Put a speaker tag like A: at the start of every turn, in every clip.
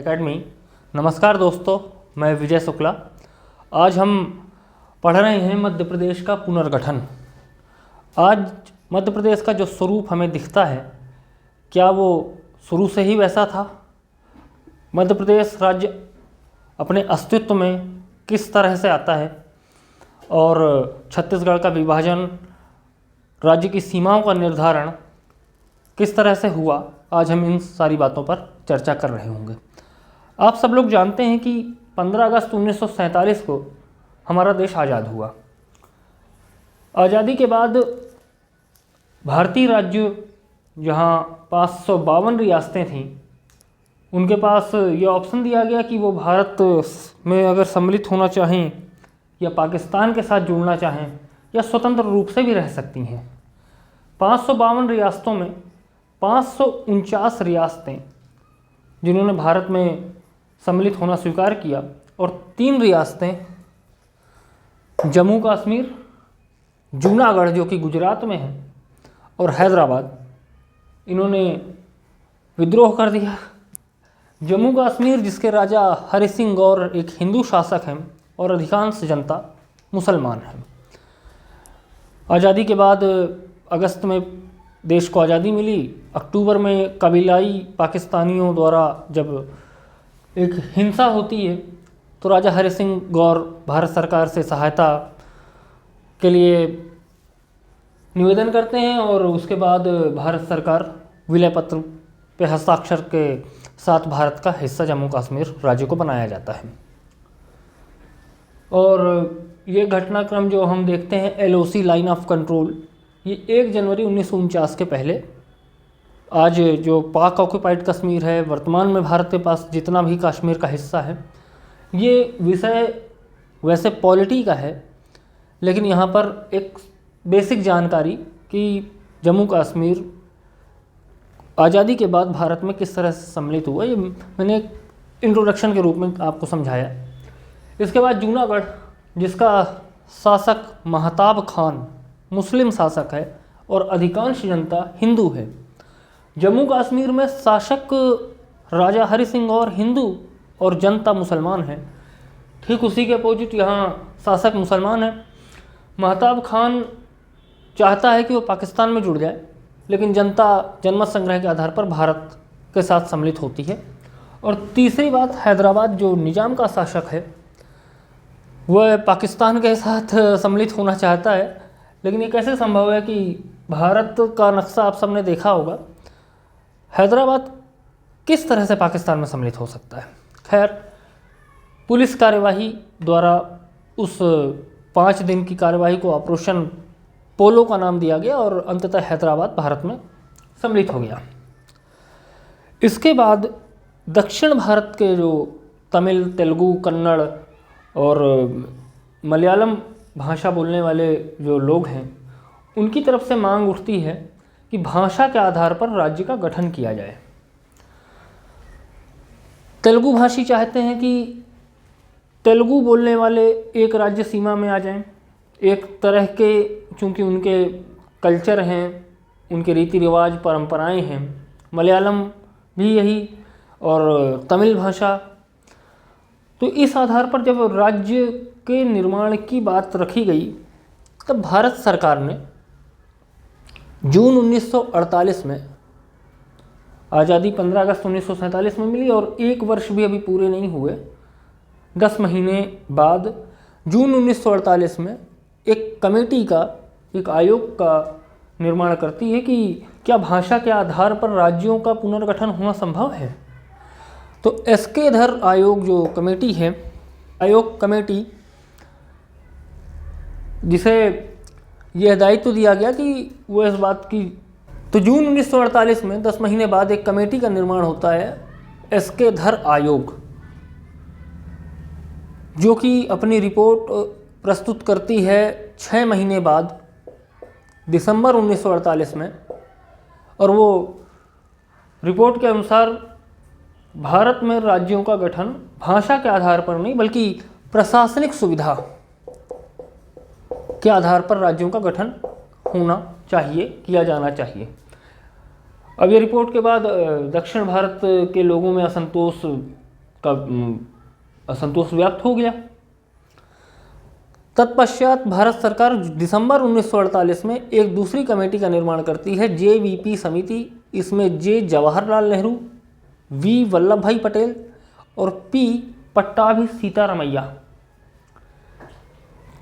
A: Academy. नमस्कार दोस्तों, मैं विजय शुक्ला। आज हम पढ़ रहे हैं मध्य प्रदेश का पुनर्गठन। आज मध्य प्रदेश का जो स्वरूप हमें दिखता है, क्या वो शुरू से ही वैसा था? मध्य प्रदेश राज्य अपने अस्तित्व में किस तरह से आता है और छत्तीसगढ़ का विभाजन, राज्य की सीमाओं का निर्धारण किस तरह से हुआ, आज हम इन सारी बातों पर चर्चा कर रहे होंगे। आप सब लोग जानते हैं कि 15 अगस्त 1947 को हमारा देश आज़ाद हुआ। आज़ादी के बाद भारतीय राज्य, जहाँ 552 रियासतें थीं, उनके पास ये ऑप्शन दिया गया कि वो भारत में अगर सम्मिलित होना चाहें या पाकिस्तान के साथ जुड़ना चाहें या स्वतंत्र रूप से भी रह सकती हैं। 552 रियासतों में 549 रियासतें जिन्होंने भारत में सम्मिलित होना स्वीकार किया, और 3 रियासतें जम्मू कश्मीर, जूनागढ़ जो कि गुजरात में है, और हैदराबाद, इन्होंने विद्रोह कर दिया। जम्मू कश्मीर, जिसके राजा हरि सिंह गौर एक हिंदू शासक हैं और अधिकांश जनता मुसलमान हैं। आज़ादी के बाद अगस्त में देश को आज़ादी मिली। अक्टूबर में कबीलाई पाकिस्तानियों द्वारा जब एक हिंसा होती है, तो राजा हरि सिंह गौर भारत सरकार से सहायता के लिए निवेदन करते हैं, और उसके बाद भारत सरकार विलय पत्र पे हस्ताक्षर के साथ भारत का हिस्सा जम्मू कश्मीर राज्य को बनाया जाता है। और ये घटनाक्रम जो हम देखते हैं, LOC लाइन ऑफ कंट्रोल, ये 1 जनवरी 1949 के पहले, आज जो पाक ऑक्यूपाइड कश्मीर है, वर्तमान में भारत के पास जितना भी कश्मीर का हिस्सा है, ये विषय वैसे पॉलिटी का है, लेकिन यहाँ पर एक बेसिक जानकारी कि जम्मू कश्मीर आज़ादी के बाद भारत में किस तरह से सम्मिलित हुआ, ये मैंने एक इंट्रोडक्शन के रूप में आपको समझाया। इसके बाद जूनागढ़, जिसका शासक महताब खान मुस्लिम शासक है और अधिकांश जनता हिंदू है। जम्मू कश्मीर में शासक राजा हरि सिंह गौर हिंदू और जनता मुसलमान है। ठीक उसी के अपोजिट यहाँ शासक मुसलमान है। महताब खान चाहता है कि वो पाकिस्तान में जुड़ जाए, लेकिन जनता जनमत संग्रह के आधार पर भारत के साथ सम्मिलित होती है। और तीसरी बात, हैदराबाद जो निजाम का शासक है, वह पाकिस्तान के साथ सम्मिलित होना चाहता है, लेकिन ये कैसे संभव है कि भारत का नक्शा आप सबने देखा होगा, हैदराबाद किस तरह से पाकिस्तान में सम्मिलित हो सकता है। खैर, पुलिस कार्यवाही द्वारा उस 5 दिन की कार्यवाही को ऑपरेशन पोलो का नाम दिया गया, और अंततः हैदराबाद भारत में सम्मिलित हो गया। इसके बाद दक्षिण भारत के जो तमिल, तेलुगु, कन्नड़ और मलयालम भाषा बोलने वाले जो लोग हैं, उनकी तरफ से मांग उठती है कि भाषा के आधार पर राज्य का गठन किया जाए। तेलुगु भाषी चाहते हैं कि तेलुगु बोलने वाले एक राज्य सीमा में आ जाएं, एक तरह के, चूँकि उनके कल्चर हैं, उनके रीति रिवाज, परंपराएं हैं। मलयालम भी यही, और तमिल भाषा। तो इस आधार पर जब राज्य के निर्माण की बात रखी गई, तब भारत सरकार ने जून 1948 में, आज़ादी 15 अगस्त 1947 में मिली और 1 वर्ष भी अभी पूरे नहीं हुए, 10 महीने बाद जून 1948 में एक कमेटी का, एक आयोग का निर्माण करती है कि क्या भाषा के आधार पर राज्यों का पुनर्गठन होना संभव है। तो SK धर आयोग जो कमेटी है, आयोग कमेटी, जिसे यह दायित्व दिया गया कि वो इस बात की, तो जून 1948 में 10 महीने बाद एक कमेटी का निर्माण होता है, SK धर आयोग, जो कि अपनी रिपोर्ट प्रस्तुत करती है 6 महीने बाद, दिसंबर 1948 में। और वो रिपोर्ट के अनुसार भारत में राज्यों का गठन भाषा के आधार पर नहीं, बल्कि प्रशासनिक सुविधा के आधार पर राज्यों का गठन होना चाहिए, किया जाना चाहिए। अब ये रिपोर्ट के बाद दक्षिण भारत के लोगों में असंतोष का असंतोष व्यक्त हो गया। तत्पश्चात भारत सरकार दिसंबर 1948 में एक दूसरी कमेटी का निर्माण करती है, JVP समिति। इसमें जे जवाहरलाल नेहरू, वी वल्लभ भाई पटेल और पी पट्टाभी सीतारामैया।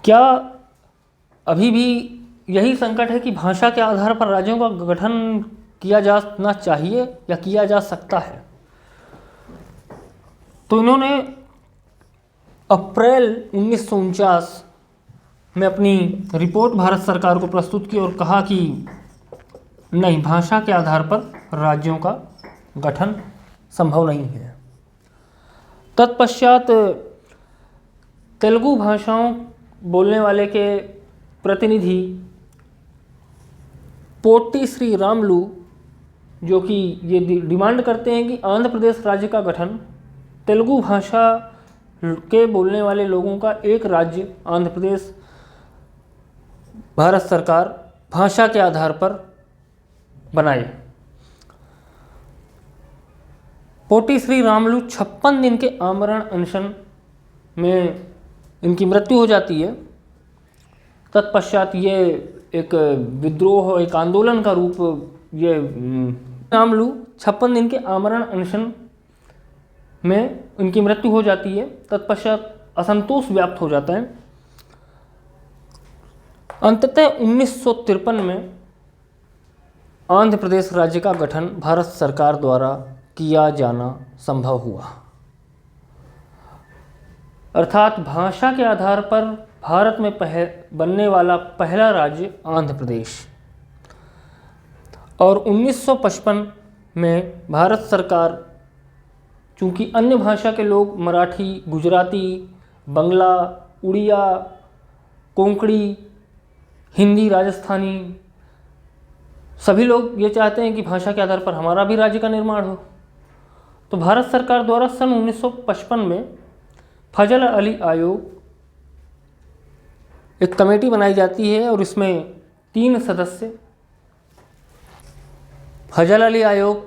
A: क्या अभी भी यही संकट है कि भाषा के आधार पर राज्यों का गठन किया जाना चाहिए या किया जा सकता है? तो इन्होंने अप्रैल 1949 में अपनी रिपोर्ट भारत सरकार को प्रस्तुत की और कहा कि नहीं, भाषा के आधार पर राज्यों का गठन संभव नहीं है। तत्पश्चात तेलुगु भाषाओं बोलने वाले के प्रतिनिधि पोट्टी श्री रामलू, जो कि ये डिमांड करते हैं कि आंध्र प्रदेश राज्य का गठन तेलुगु भाषा के बोलने वाले लोगों का एक राज्य आंध्र प्रदेश भारत सरकार भाषा के आधार पर बनाए। पोट्टी श्री रामलू 56 दिन के आमरण अनशन में इनकी मृत्यु हो जाती है। तत्पश्चात ये एक विद्रोह, एक आंदोलन का रूप ये रामलू 56 दिन के आमरण अनशन में इनकी मृत्यु हो जाती है। तत्पश्चात असंतोष व्याप्त हो जाता है। अंततः 1953 में आंध्र प्रदेश राज्य का गठन भारत सरकार द्वारा किया जाना संभव हुआ। अर्थात भाषा के आधार पर भारत में बनने वाला पहला राज्य आंध्र प्रदेश। और 1955 में भारत सरकार, चूँकि अन्य भाषा के लोग मराठी, गुजराती, बंगला, उड़िया, कोंकणी, हिंदी, राजस्थानी, सभी लोग ये चाहते हैं कि भाषा के आधार पर हमारा भी राज्य का निर्माण हो, तो भारत सरकार द्वारा सन 1955 में फजल अली आयोग एक कमेटी बनाई जाती है और इसमें 3 सदस्य। फजल अली आयोग,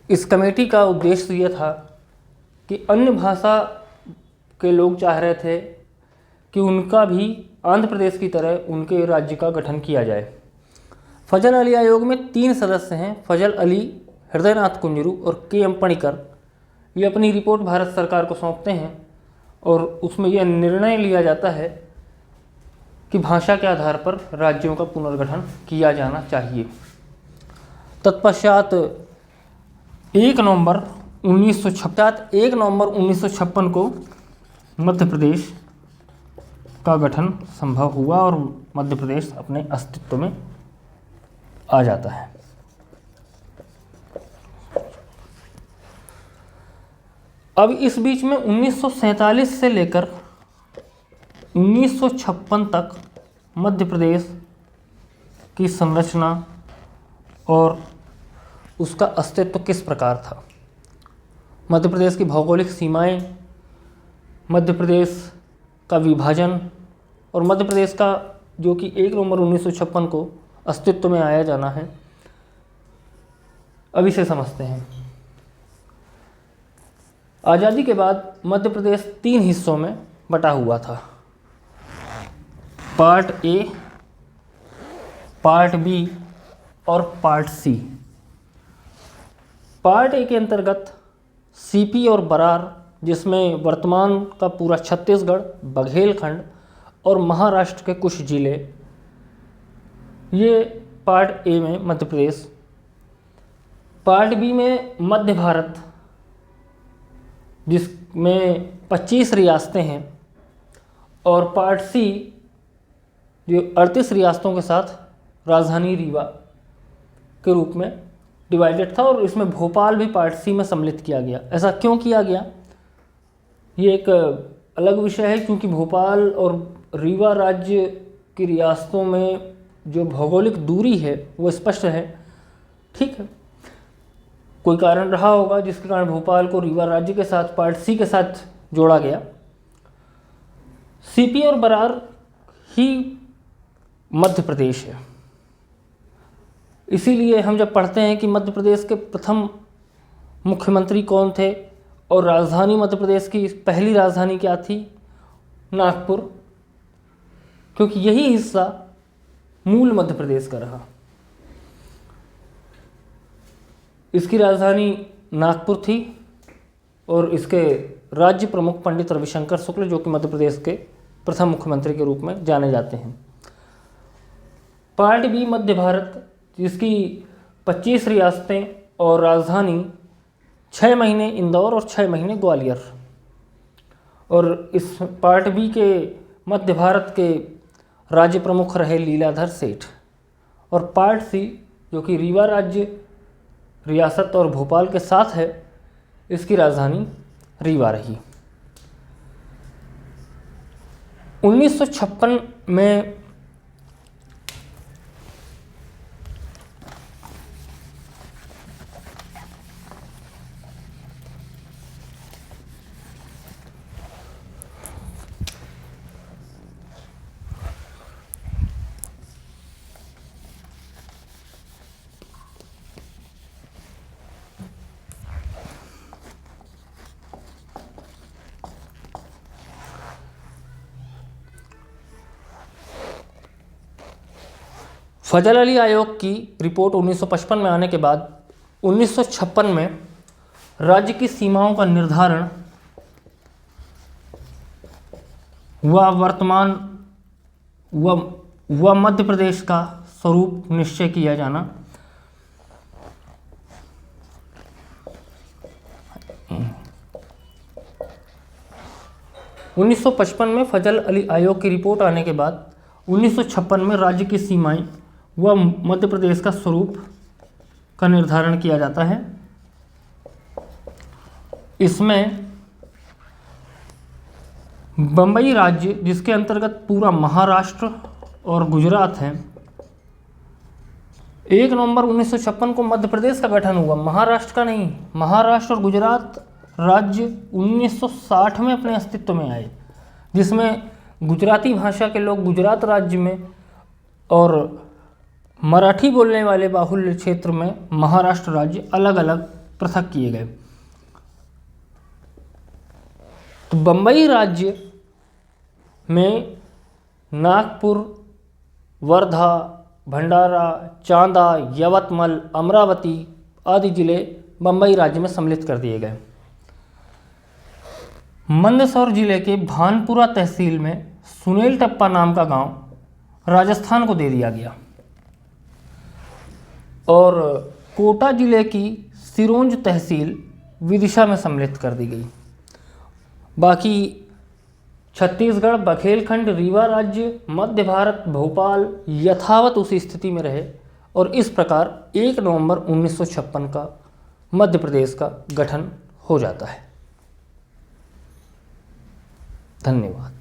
A: इस कमेटी का उद्देश्य ये था कि अन्य भाषा के लोग चाह रहे थे कि उनका भी आंध्र प्रदेश की तरह उनके राज्य का गठन किया जाए। फजल अली आयोग में 3 सदस्य हैं, फजल अली, हृदयनाथ कुंजरू और के.एम. पणिकर। ये अपनी रिपोर्ट भारत सरकार को सौंपते हैं और उसमें यह निर्णय लिया जाता है कि भाषा के आधार पर राज्यों का पुनर्गठन किया जाना चाहिए। तत्पश्चात 1 नवंबर 1956 को मध्य प्रदेश का गठन संभव हुआ और मध्य प्रदेश अपने अस्तित्व में आ जाता है। अब इस बीच में 1947 से लेकर 1956 तक मध्य प्रदेश की संरचना और उसका अस्तित्व किस प्रकार था। मध्य प्रदेश की भौगोलिक सीमाएं, मध्य प्रदेश का विभाजन और मध्य प्रदेश का जो कि 1 नवंबर 1956 को अस्तित्व में आया जाना है, अब इसे समझते हैं। आज़ादी के बाद मध्य प्रदेश 3 हिस्सों में बटा हुआ था, पार्ट ए, पार्ट बी और पार्ट सी। पार्ट ए के अंतर्गत सीपी और बरार, जिसमें वर्तमान का पूरा छत्तीसगढ़, बघेलखंड और महाराष्ट्र के कुछ जिले, ये पार्ट ए में मध्य प्रदेश। पार्ट बी में मध्य भारत, जिसमें 25 रियासतें हैं, और पार्ट सी जो 38 रियासतों के साथ राजधानी रीवा के रूप में डिवाइडेड था, और इसमें भोपाल भी पार्ट सी में सम्मिलित किया गया। ऐसा क्यों किया गया, ये एक अलग विषय है, क्योंकि भोपाल और रीवा राज्य की रियासतों में जो भौगोलिक दूरी है वो स्पष्ट है। ठीक है, कोई कारण रहा होगा जिसके कारण भोपाल को रीवा राज्य के साथ पार्ट सी के साथ जोड़ा गया। सीपी और बरार ही मध्य प्रदेश है। इसीलिए हम जब पढ़ते हैं कि मध्य प्रदेश के प्रथम मुख्यमंत्री कौन थे, और राजधानी मध्य प्रदेश की पहली राजधानी क्या थी? नागपुर, क्योंकि यही हिस्सा मूल मध्य प्रदेश का रहा। इसकी राजधानी नागपुर थी और इसके राज्य प्रमुख पंडित रविशंकर शुक्ल, जो कि मध्य प्रदेश के प्रथम मुख्यमंत्री के रूप में जाने जाते हैं। पार्ट बी मध्य भारत, जिसकी 25 रियासतें और राजधानी 6 महीने इंदौर और 6 महीने ग्वालियर। और इस पार्ट बी के मध्य भारत के राज्य प्रमुख रहे लीलाधर सेठ। और पार्ट सी, जो कि रीवा राज्य रियासत और भोपाल के साथ है, इसकी राजधानी रीवा रही। 1956 में फजल अली आयोग की रिपोर्ट 1955 में आने के बाद 1956 में राज्य की सीमाओं का निर्धारण व मध्य प्रदेश का स्वरूप निश्चय किया जाना। उन्नीस सौ 1955 में फजल अली आयोग की रिपोर्ट आने के बाद 1956 में राज्य की सीमाएं व मध्य प्रदेश का स्वरूप का निर्धारण किया जाता है। इसमें बम्बई राज्य, जिसके अंतर्गत पूरा महाराष्ट्र और गुजरात है, 1 नवंबर 1956 को मध्य प्रदेश का गठन हुआ, महाराष्ट्र का नहीं। महाराष्ट्र और गुजरात राज्य 1960 में अपने अस्तित्व में आए, जिसमें गुजराती भाषा के लोग गुजरात राज्य में और मराठी बोलने वाले बाहुल्य क्षेत्र में महाराष्ट्र राज्य अलग अलग पृथक किए गए। तो बम्बई राज्य में नागपुर, वर्धा, भंडारा, चांदा, यवतमल, अमरावती आदि जिले बम्बई राज्य में सम्मिलित कर दिए गए। मंदसौर जिले के भानपुरा तहसील में सुनेल टप्पा नाम का गांव राजस्थान को दे दिया गया और कोटा जिले की सिरोंज तहसील विदिशा में सम्मिलित कर दी गई। बाकी छत्तीसगढ़, बघेलखंड, रीवा राज्य, मध्य भारत, भोपाल यथावत उसी स्थिति में रहे और इस प्रकार 1 नवंबर 1956 का मध्य प्रदेश का गठन हो जाता है। धन्यवाद।